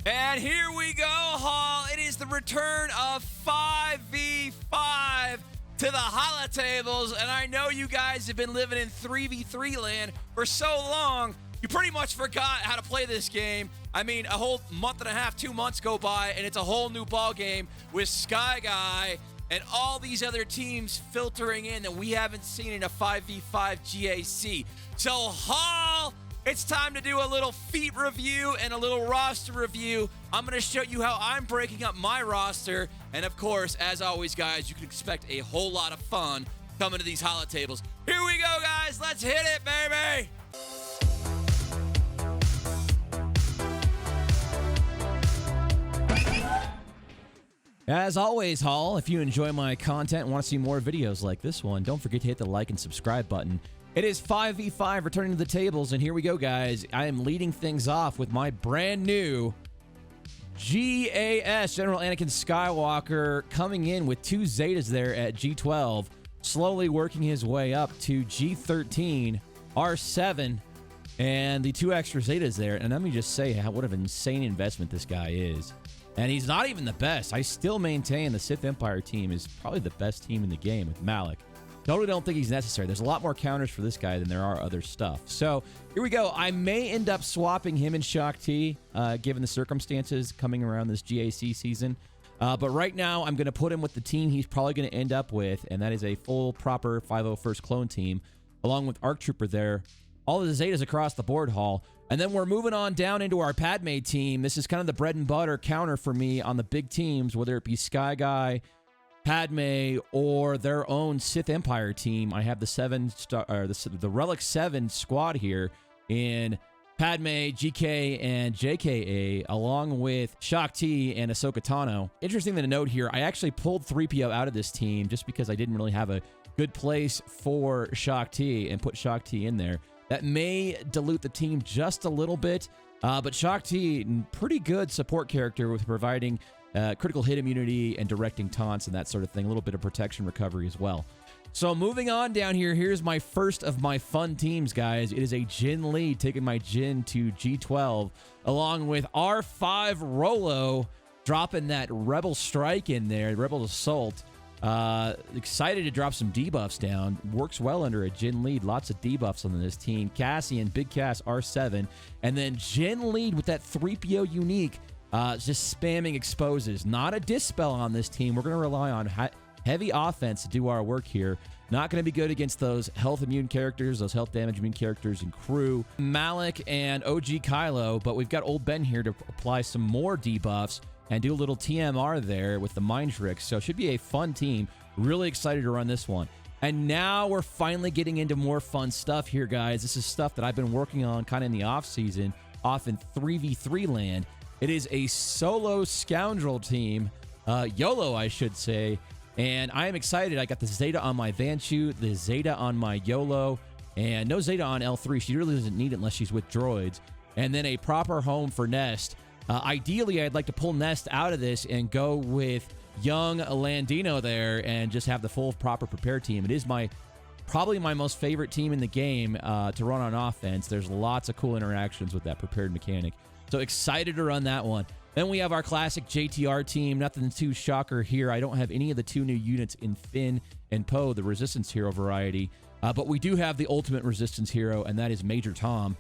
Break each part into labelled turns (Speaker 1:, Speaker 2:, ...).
Speaker 1: And here we go, Hall. It is the return of 5v5 to the holotables. And I know you guys have been living in 3v3 land for so long, you pretty much forgot how to play this game. I mean, a whole month and a half, 2 months go by, and it's a whole new ball game with Sky Guy and all these other teams filtering in that we haven't seen in a 5v5 GAC. So, Hall, it's time to do a little feat review and a little roster review. I'm going to show you how I'm breaking up my roster. And, of course, as always, guys, you can expect a whole lot of fun coming to these holotables. Here we go, guys. Let's hit it, baby.
Speaker 2: As always, Hall, if you enjoy my content and want to see more videos like this one, don't forget to hit the like and subscribe button. It is 5v5 returning to the tables, and here we go, guys. I am leading things off with my brand new GAS, General Anakin Skywalker, coming in with 2 Zetas there at G12, slowly working his way up to G13, R7, and the 2 extra Zetas there. And let me just say what an insane investment this guy is. And he's not even the best. I still maintain the Sith Empire team is probably the best team in the game with Malik. Totally don't think he's necessary. There's a lot more counters for this guy than there are other stuff. So here we go. I may end up swapping him and Shaak Ti, given the circumstances coming around this GAC season. But right now, I'm going to put him with the team he's probably going to end up with, and that is a full, proper 501st clone team, along with ARC Trooper there. All of the Zetas across the board, Hall. And then we're moving on down into our Padme team. This is kind of the bread and butter counter for me on the big teams, whether it be Sky Guy, Padme, or their own Sith Empire team. I have the Relic 7 squad here in Padme, GK, and JKA, along with Shaak Ti and Ahsoka Tano. Interesting to note here, I actually pulled 3PO out of this team just because I didn't really have a good place for Shaak Ti and put Shaak Ti in there. That may dilute the team just a little bit, but Shaak Ti, pretty good support character with providing critical hit immunity and directing taunts and that sort of thing. A little bit of protection recovery as well. So moving on down here, here's my first of my fun teams, guys. It is a Jin lead, taking my Jin to G12, along with R5 Rolo, dropping that Rebel Strike in there, Rebel Assault. Excited to drop some debuffs down. Works well under a Jin lead. Lots of debuffs on this team. Cassian, Big Cass, R7. And then Jin lead with that 3PO unique. Just spamming exposes. Not a dispel on this team. We're going to rely on heavy offense to do our work here. Not going to be good against those health immune characters, those health damage immune characters and crew. Malik and OG Kylo, but we've got Old Ben here to apply some more debuffs and do a little TMR there with the Mind Tricks. So it should be a fun team. Really excited to run this one. And now we're finally getting into more fun stuff here, guys. This is stuff that I've been working on kind of in the off-season, off in 3v3 land. It is a solo scoundrel team, YOLO, I should say. And I am excited. I got the Zeta on my Vanchu, the Zeta on my YOLO, and no Zeta on L3. She really doesn't need it unless she's with droids. And then a proper home for Nest. Ideally, I'd like to pull Nest out of this and go with young Landino there and just have the full proper prepare team. It is probably my most favorite team in the game to run on offense. There's lots of cool interactions with that prepared mechanic. So excited to run that one. Then we have our classic JTR team. Nothing too shocker here. I don't have any of the 2 new units in Finn and Poe, the Resistance Hero variety. But we do have the ultimate Resistance Hero, and that is Major Tom.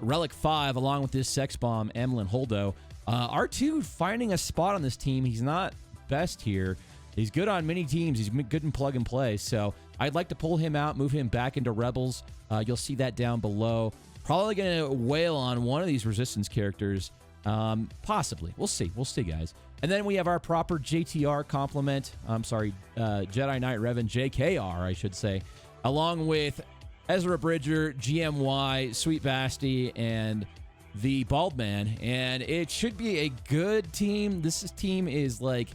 Speaker 2: Relic 5, along with this Sex Bomb, Emlyn Holdo. R2 finding a spot on this team. He's not best here. He's good on many teams. He's good in plug and play. So I'd like to pull him out, move him back into Rebels. You'll see that down below. Probably going to wail on one of these Resistance characters. Possibly. We'll see. We'll see, guys. And then we have our proper JTR complement. Jedi Knight Revan, JKR, I should say. Along with Ezra Bridger, GMY, Sweet Basti, and the Bald Man. And it should be a good team. This team is like,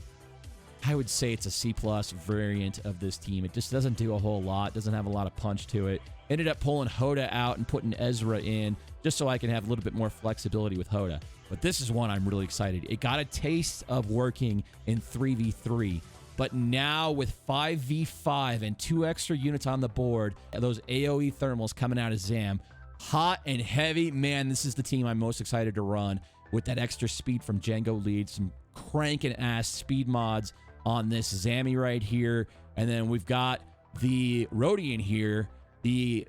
Speaker 2: I would say it's a C+ variant of this team. It just doesn't do a whole lot. Doesn't have a lot of punch to it. Ended up pulling Hoda out and putting Ezra in just so I can have a little bit more flexibility with Hoda. But this is one I'm really excited. It got a taste of working in 3v3. But now with 5v5 and 2 extra units on the board, those AoE thermals coming out of Zam, hot and heavy. Man, this is the team I'm most excited to run with that extra speed from Django lead, some cranking ass speed mods on this Zammy right here. And then we've got the Rodian here, the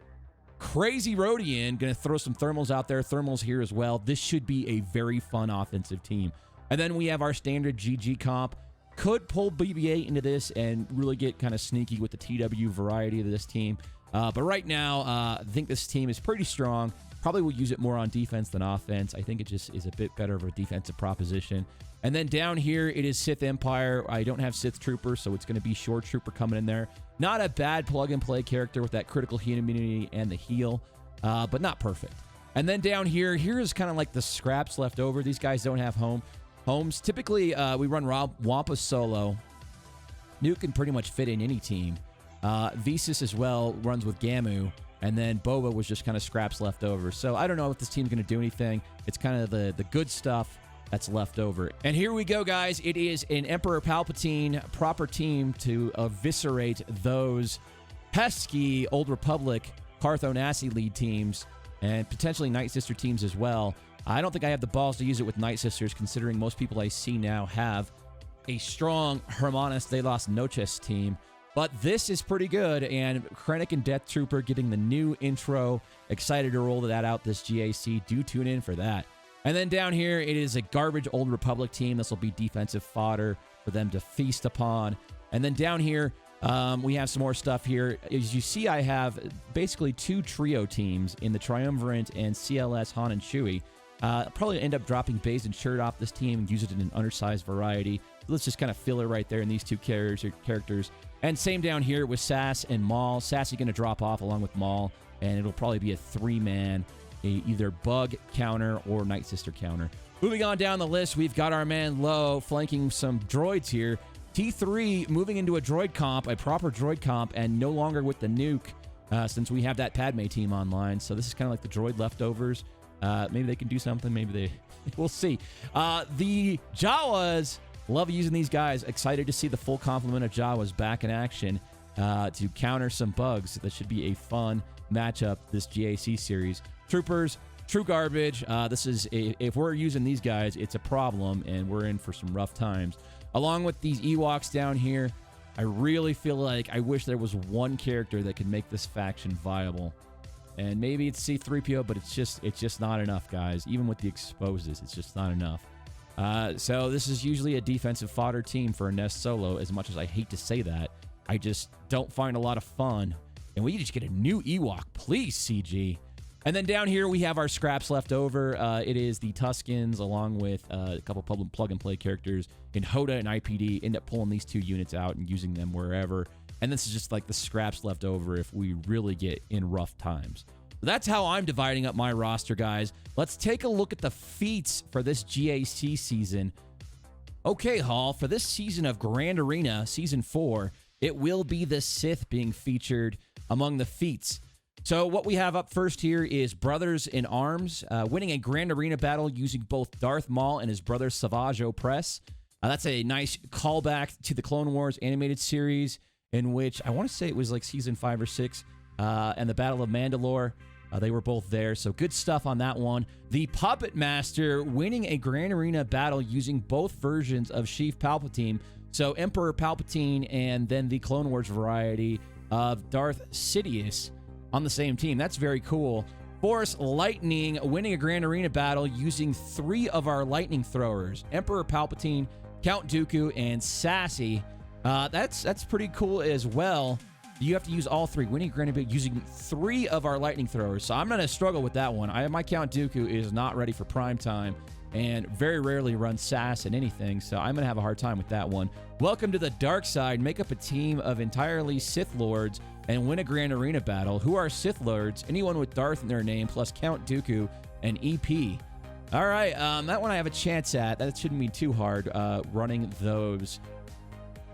Speaker 2: crazy Rodian, going to throw some thermals out there. Thermals here as well. This should be a very fun offensive team. And then we have our standard GG comp. Could pull BB-8 into this and really get kind of sneaky with the TW variety of this team. But right now, I think this team is pretty strong. Probably will use it more on defense than offense. I think it just is a bit better of a defensive proposition. And then down here, it is Sith Empire. I don't have Sith Trooper, so it's going to be Shore Trooper coming in there. Not a bad plug-and-play character with that critical heat immunity and the heal, but not perfect. And then down here is kind of like the scraps left over. These guys don't have homes. Typically, we run Wampa solo. Nuke can pretty much fit in any team. Visas as well runs with Gamu. And then Boba was just kind of scraps left over. So I don't know if this team's going to do anything. It's kind of the good stuff that's left over. And here we go, guys. It is an Emperor Palpatine proper team to eviscerate those pesky Old Republic Cartho Nassi lead teams and potentially Night Sister teams as well. I don't think I have the balls to use it with Night Sisters, considering most people I see now have a strong Hermanos de las Noches team. But this is pretty good, and Krennic and Death Trooper getting the new intro. Excited to roll that out this GAC. Do tune in for that. And then down here, it is a garbage Old Republic team. This will be defensive fodder for them to feast upon. And then down here, we have some more stuff here. As you see, I have basically two trio teams in the Triumvirate and CLS Han and Chewie. Probably end up dropping Baze and Shirt off this team and use it in an undersized variety. Let's just kind of fill it right there in these two characters. And same down here with Sass and Maul. Sassy going to drop off along with Maul, and it'll probably be a three-man, either Bug counter or Night Sister counter. Moving on down the list, we've got our man Low flanking some droids here. T3 moving into a droid comp, a proper droid comp, and no longer with the nuke since we have that Padme team online. So this is kind of like the droid leftovers. Maybe they can do something. Maybe they... we'll see. The Jawas... love using these guys. Excited to see the full complement of Jawas back in action to counter some bugs. That should be a fun matchup this GAC series. Troopers, true garbage. If we're using these guys, it's a problem, and we're in for some rough times. Along with these Ewoks down here, I really feel like I wish there was one character that could make this faction viable. And maybe it's C-3PO, but it's just not enough, guys. Even with the exposes, it's just not enough. So this is usually a defensive fodder team for a Nest solo. As much as I hate to say that, I just don't find a lot of fun. And we just get a new Ewok, please, CG. And then down here we have our scraps left over. It is the Tuskens along with a couple plug-and-play characters in Hoda and IPD. End up pulling these two units out and using them wherever. And this is just like the scraps left over if we really get in rough times. That's how I'm dividing up my roster, guys. Let's take a look at the feats for this GAC season. Okay, Hall, for this season of Grand Arena, Season 4, it will be the Sith being featured among the feats. So what we have up first here is Brothers in Arms, winning a Grand Arena battle using both Darth Maul and his brother Savage Opress. That's a nice callback to the Clone Wars animated series, in which I want to say it was like Season 5 or 6, and the Battle of Mandalore. They were both there, so good stuff on that one. The Puppet Master winning a Grand Arena battle using both versions of Sheev Palpatine. So Emperor Palpatine and then the Clone Wars variety of Darth Sidious on the same team. That's very cool. Force Lightning winning a Grand Arena battle using 3 of our lightning throwers. Emperor Palpatine, Count Dooku, and Sassy. That's pretty cool as well. You have to use all 3. Winning Grand Arena using 3 of our lightning throwers. So I'm going to struggle with that one. My Count Dooku is not ready for prime time and very rarely runs Sass in anything, so I'm going to have a hard time with that one. Welcome to the dark side. Make up a team of entirely Sith Lords and win a Grand Arena battle. Who are Sith Lords? Anyone with Darth in their name, plus Count Dooku and EP. All right, that one I have a chance at. That shouldn't be too hard. Running those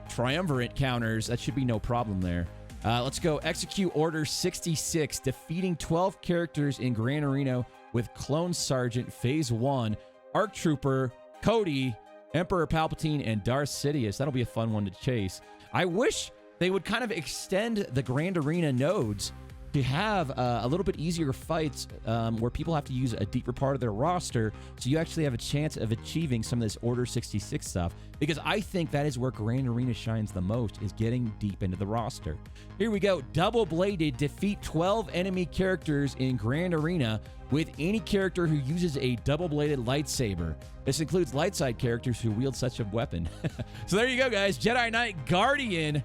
Speaker 2: Triumvirate counters, that should be no problem there. Let's go. Execute Order 66, defeating 12 characters in Grand Arena with Clone Sergeant Phase 1, Arc Trooper, Cody, Emperor Palpatine, and Darth Sidious. That'll be a fun one to chase. I wish they would kind of extend the Grand Arena nodes to have a little bit easier fights where people have to use a deeper part of their roster, so you actually have a chance of achieving some of this Order 66 stuff, because I think that is where Grand Arena shines the most, is getting deep into the roster. Here we go. Double Bladed. Defeat 12 enemy characters in Grand Arena with any character who uses a double-bladed lightsaber. This includes light side characters who wield such a weapon. So there you go, guys. Jedi Knight Guardian.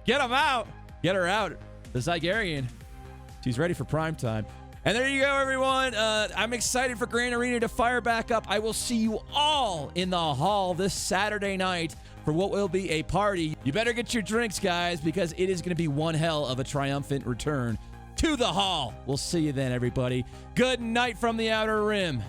Speaker 2: Get him out. Get her out. The Zygarian. She's ready for prime time. And there you go, everyone. I'm excited for Grand Arena to fire back up. I will see you all in the hall this Saturday night for what will be a party. You better get your drinks, guys, because it is going to be one hell of a triumphant return to the hall. We'll see you then, everybody. Good night from the Outer Rim.